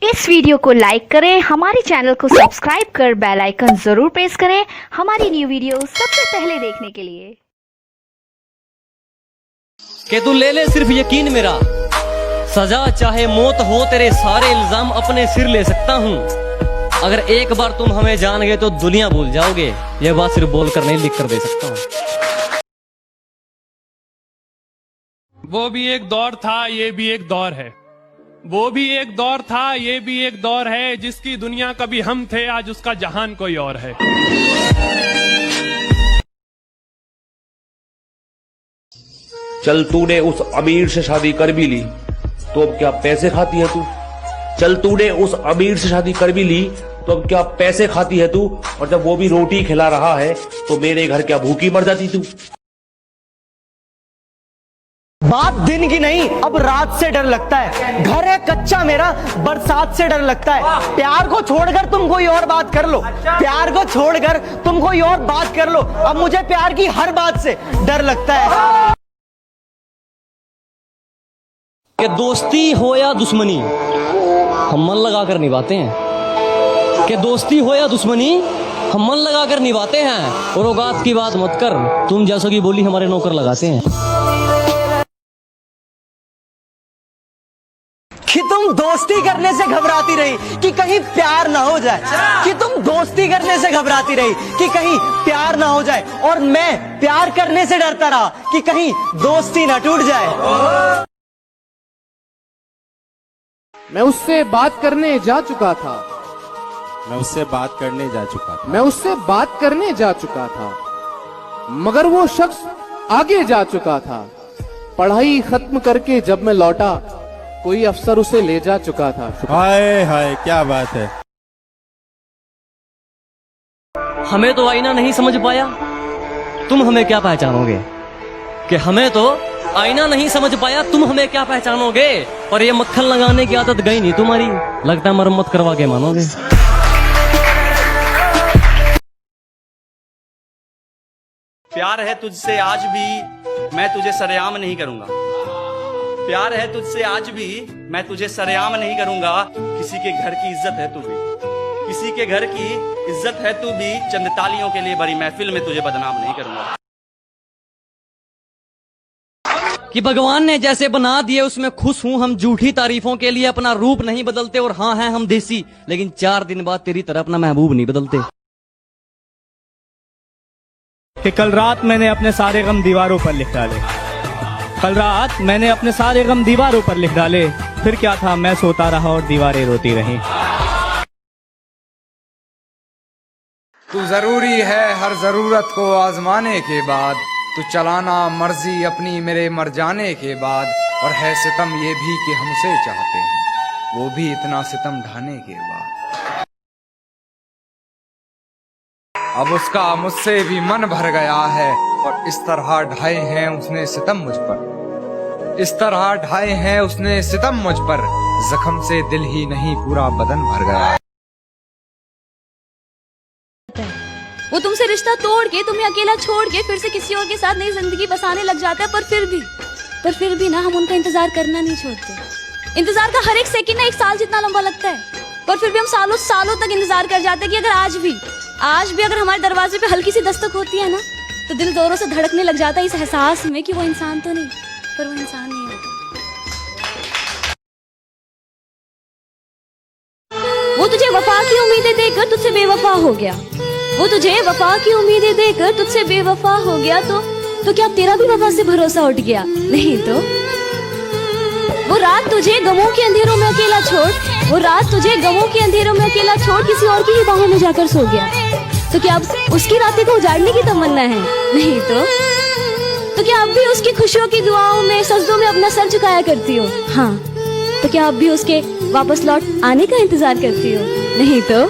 इस वीडियो को लाइक करें, हमारे चैनल को सब्सक्राइब कर बेल आइकन जरूर प्रेस करें हमारी न्यू वीडियो सबसे पहले देखने के लिए। कि तू ले ले सिर्फ यकीन मेरा, सजा चाहे मौत हो तेरे सारे इल्जाम अपने सिर ले सकता हूँ। अगर एक बार तुम हमें जान गए तो दुनिया भूल जाओगे, ये बात सिर्फ बोल कर नहीं लिख कर दे सकता हूँ। वो भी एक दौर था, ये भी एक दौर है। वो भी एक दौर था, ये भी एक दौर है। जिसकी दुनिया कभी हम थे, आज उसका जहान कोई और है। चल तूने उस अमीर से शादी कर भी ली तो अब क्या पैसे खाती है तू। चल तूने उस अमीर से शादी कर भी ली तो अब क्या पैसे खाती है तू। और जब वो भी रोटी खिला रहा है तो मेरे घर क्या भूखी मर जाती तू। बात दिन की नहीं, अब रात से डर लगता है। घर है कच्चा मेरा, बरसात से डर लगता है। प्यार को छोड़कर तुम कोई और बात कर लो, प्यार को छोड़कर तुम कोई और बात कर लो। अब मुझे प्यार की हर बात से डर लगता है। कि दोस्ती हो या दुश्मनी हम मन लगा कर निभाते हैं। कि दोस्ती हो या दुश्मनी हम मन लगा कर निभाते हैं। और औकात की बात मत कर, तुम जैसों की बोली हमारे नौकर लगाते हैं। कि तुम दोस्ती करने से घबराती रही कि कहीं प्यार ना हो जाए, कि तुम दोस्ती करने से घबराती रही कि कहीं प्यार ना हो जाए, और मैं प्यार करने से डरता रहा कि कहीं दोस्ती ना टूट जाए। मैं उससे बात करने जा चुका था, मैं उससे बात करने जा चुका था, मैं उससे बात करने जा चुका था, मगर वो शख्स आगे जा चुका था। पढ़ाई खत्म करके जब मैं लौटा, कोई अफसर उसे ले जा चुका था। हाय हाय क्या बात है। हमें तो आईना नहीं समझ पाया, तुम हमें क्या पहचानोगे। कि हमें तो आईना नहीं समझ पाया, तुम हमें क्या पहचानोगे। और ये मक्खन लगाने की आदत गई नहीं तुम्हारी, लगता है मरम्मत करवा के मानोगे। प्यार है तुझसे आज भी, मैं तुझे सरेआम नहीं करूंगा। प्यार है तुझसे आज भी, मैं तुझे सरेआम नहीं करूंगा। किसी के घर की इज्जत है तू भी, किसी के घर की इज्जत है तू भी। चंद तालियों के लिए बड़ी महफिल में तुझे बदनाम नहीं करूंगा। कि भगवान ने जैसे बना दिए उसमें खुश हूं हम। झूठी तारीफों के लिए अपना रूप नहीं बदलते। और हाँ हैं हम देसी, लेकिन 4 दिन बाद तेरी तरह अपना महबूब नहीं बदलते। कि कल रात मैंने अपने सारे गम दीवारों पर लिख डाले, कल रात मैंने अपने सारे गम दीवारों पर लिख डाले। फिर क्या था, मैं सोता रहा और दीवारें रोती रहीं। तू जरूरी है हर जरूरत को आजमाने के बाद, तू चलाना मर्जी अपनी मेरे मर जाने के बाद। और है सितम ये भी कि हम उसे चाहते हैं, वो भी इतना सितम ढाने के बाद। अब उसका मुझसे भी मन भर गया है, और इस तरह ढाए हैं उसने सितम मुझ पर, इस तरह ढाए हैं उसने सितम मुझ पर। जख्म से दिल ही नहीं पूरा बदन भर गया। वो तुमसे रिश्ता तोड़ के, तुम्हें अकेला छोड़ के फिर से किसी और के साथ नई जिंदगी बसाने लग जाता है। पर फिर भी ना हम उनका इंतजार करना नहीं छोड़ते। इंतजार का हर एक सेकंड ना 1 साल जितना लंबा लगता है। पर फिर भी हम सालों सालों तक इंतजार कर जाते हैं कि अगर आज भी अगर हमारे दरवाजे पे हल्की सी दस्तक होती है ना, तो दिल जोरों से धड़कने लग जाता है इस एहसास में कि वो इंसान तो नहीं, पर वो इंसान नहीं होता। वो तुझे वफा की उम्मीदें देकर तुझसे बेवफा हो गया, वो तुझे वफा की उम्मीदें देकर तुझसे बेवफा हो गया। तो क्या तेरा भी वफा से भरोसा उठ गया? नहीं तो वो रात तुझे गमों के अंधेरों में अकेला छोड़, वो रात तुझे गमों के अंधेरों में अकेला छोड़ किसी और की ही बाहों में जाकर सो गया। तो क्या अब उसकी रातें को उजाड़ने की तमन्ना है? नहीं तो क्या अब भी उसकी खुशियों की दुआओं में, सजदों में अपना सर झुकाया करती हो? हाँ। तो क्या अब भी उसके वापस लौट आने का इंतजार करती हो? नहीं तो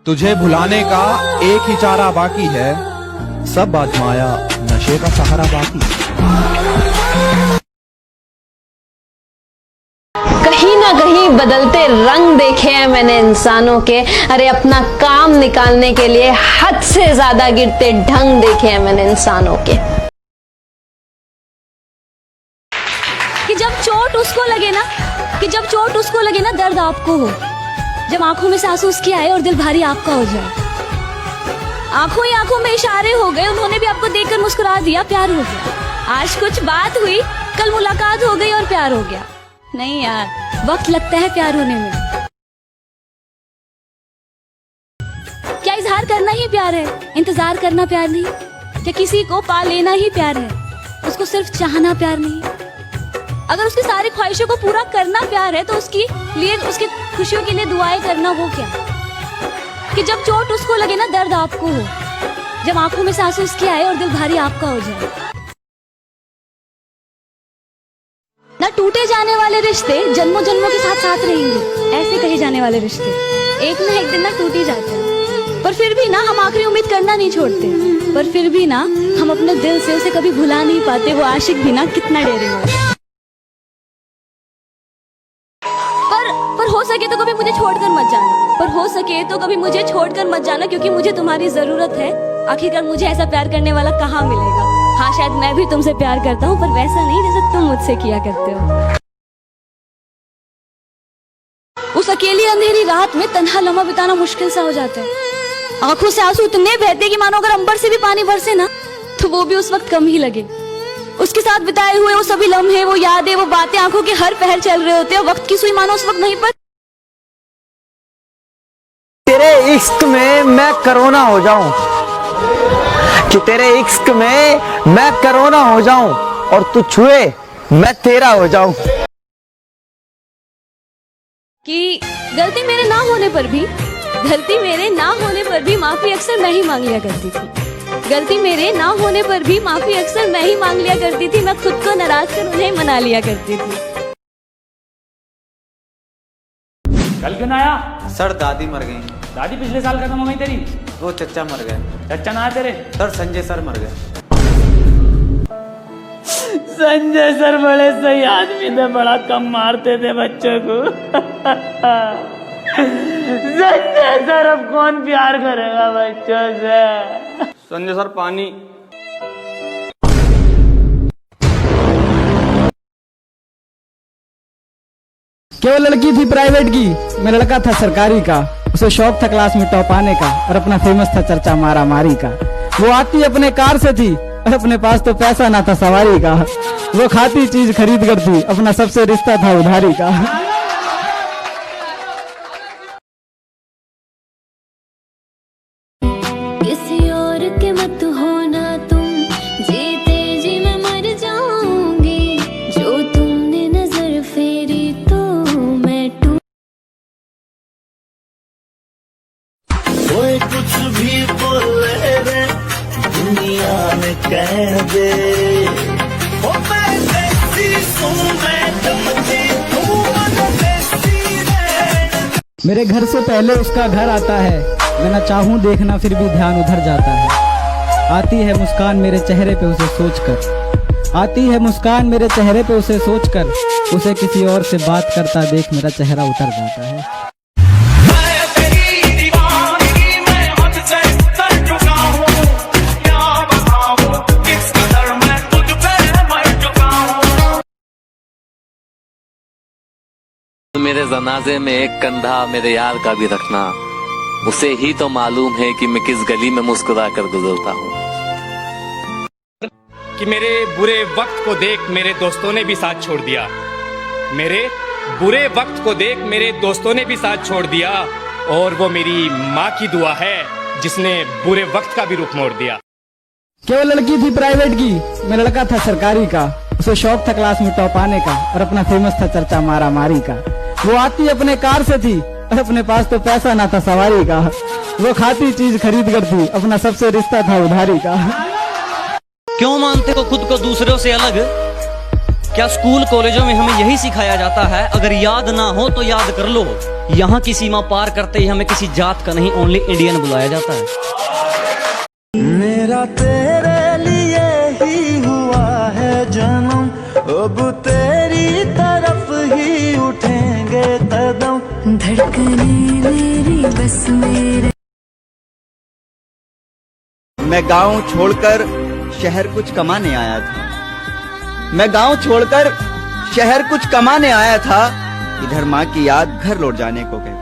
तुझे भुलाने का एक ही चारा बाकी है, सब आजमाया नशे का सहारा बाकी। कहीं ना कहीं बदलते रंग देखे हैं मैंने इंसानों के, अरे अपना काम निकालने के लिए हद से ज्यादा गिरते ढंग देखे हैं मैंने इंसानों के। कि जब चोट उसको लगे ना दर्द आपको हो, जब आंखों में से आंसू उसके आए और दिल भारी आपका हो जाए। आंखों ही आंखों में इशारे हो गए, उन्होंने भी आपको देखकर मुस्कुरा दिया, प्यार हो गया। आज कुछ बात हुई, कल मुलाकात हो गई और प्यार हो गया। नहीं यार, वक्त लगता है प्यार होने में। क्या इजहार करना ही प्यार है? इंतजार करना प्यार नहीं? क्या किसी को पा लेना ही प्यार है? उसको सिर्फ चाहना प्यार नहीं? अगर उसकी सारी ख्वाहिशों को पूरा करना प्यार है तो उसकी खुशियों के लिए दुआएं करना वो क्या? कि जब चोट उसको लगे ना दर्द आपको हो, जब आंखों में से आंसू उसके आए और दिल भारी आपका हो जाए। ना टूटे जाने वाले रिश्ते जन्मों जन्मों के साथ साथ रहेंगे, ऐसे कहे जाने वाले रिश्ते एक ना एक दिन ना टूट ही जाते हैं। पर फिर भी ना हम आखिरी उम्मीद करना नहीं छोड़ते, पर फिर भी ना हम अपने दिल से उसे कभी भुला नहीं पाते, वो आशिक भी ना कितना डेरे हो। पर हो सके तो कभी मुझे छोड़कर मत जाना, पर हो सके तो कभी मुझे छोड़कर मत जाना, क्योंकि मुझे तुम्हारी जरूरत है। आखिरकार मुझे ऐसा प्यार करने वाला कहाँ मिलेगा। हाँ, शायद मैं भी तुमसे प्यार करता हूँ, पर वैसा नहीं जैसे तुम मुझसे किया करते हो। उस अकेली अंधेरी रात में तन्हा लम्हा बिताना मुश्किल सा हो जाता है। आंखों से आंसू इतने बहते कि मानो अगर अंबर से भी पानी बरसे ना तो वो भी उस वक्त कम ही लगे। उसके साथ बिताए हुए वो सभी लम्हे, वो यादें, वो बातें आंखों के हर पहर चल रहे होते हैं। वक्त की सुई मानो उस वक्त नहीं पर। तेरे इश्क में मैं करोना हो जाऊं, कि तेरे इश्क में मैं करोना हो जाऊं और तू छुए मैं तेरा हो जाऊं। कि गलती मेरे ना होने पर भी माफी अक्सर मैं ही मांग लिया करती थी। गलती मेरे ना होने पर भी माफी अक्सर मैं ही मांग लिया करती थी। मैं खुद को नाराज कर उन्हें मना लिया करती थी। कल क्यों ना आया? सर दादी मर गई। दादी पिछले साल खत्म हो गई तेरी? वो चचा मर गए। चचा ना आया तेरे? सर संजय सर मर गए। संजय सर बड़े सही आदमी थे, बड़ा कम मारते थे बच्चों को। संजय सर अब कौन प्यार करेगा बच्चों से? संजय सर पानी। क्या वो लड़की थी प्राइवेट की, मैं लड़का था सरकारी का। उसे शौक था क्लास में टॉप आने का और अपना फेमस था चर्चा मारा मारी का। वो आती अपने कार से थी और अपने पास तो पैसा ना था सवारी का। वो खाती चीज खरीद कर थी, अपना सबसे रिश्ता था उधारी का। किसी और के मत होना तुम, जीते जी मैं मर जाऊंगी। जो तुमने नजर फेरी तो मैं टूट। कोई कुछ भी बोले रे दुनिया में कह दे, ओ मैं देसी हूँ, मैं जमती हूँ, मैं देसी रे। मेरे घर से पहले उसका घर आता है, मैं ना चाहूं देखना फिर भी ध्यान उधर जाता है। आती है मुस्कान मेरे चेहरे पे उसे सोचकर, आती है मुस्कान मेरे चेहरे पे उसे सोचकर। उसे किसी और से बात करता देख मेरा चेहरा उतर जाता है। मेरे जनाजे में एक कंधा मेरे यार का भी रखना, उसे ही तो मालूम है कि मैं किस गली में मुस्कुरा कर गुजरता हूँ। कि मेरे बुरे वक्त को देख मेरे दोस्तों ने भी साथ छोड़ दिया, मेरे बुरे वक्त को देख मेरे दोस्तों ने भी साथ छोड़ दिया। और वो मेरी माँ की दुआ है जिसने बुरे वक्त का भी रुख मोड़ दिया। क्या वो लड़की थी प्राइवेट की, मैं लड़का था सरकारी का। उसे शौक था क्लास में टॉप आने का और अपना फेमस था चर्चा मारा मारी का। वो आती अपने कार से थी और अपने पास तो पैसा ना था सवारी का। वो खाती चीज खरीद कर थी, अपना सबसे रिश्ता था उधारी का। क्यों मानते हो खुद को दूसरों से अलग? क्या स्कूल कॉलेजों में हमें यही सिखाया जाता है, अगर याद ना हो तो याद कर लो? यहाँ की सीमा पार करते ही हमें किसी जात का नहीं, ओनली इंडियन बुलाया जाता है। मेरा तेरे लिए ही हुआ है जन्म, अब तेरी तरफ ही उठेंगे। मैं गांव छोड़कर शहर कुछ कमाने आया था। मैं गांव छोड़कर शहर कुछ कमाने आया था। इधर माँ की याद घर लौट जाने को कहती।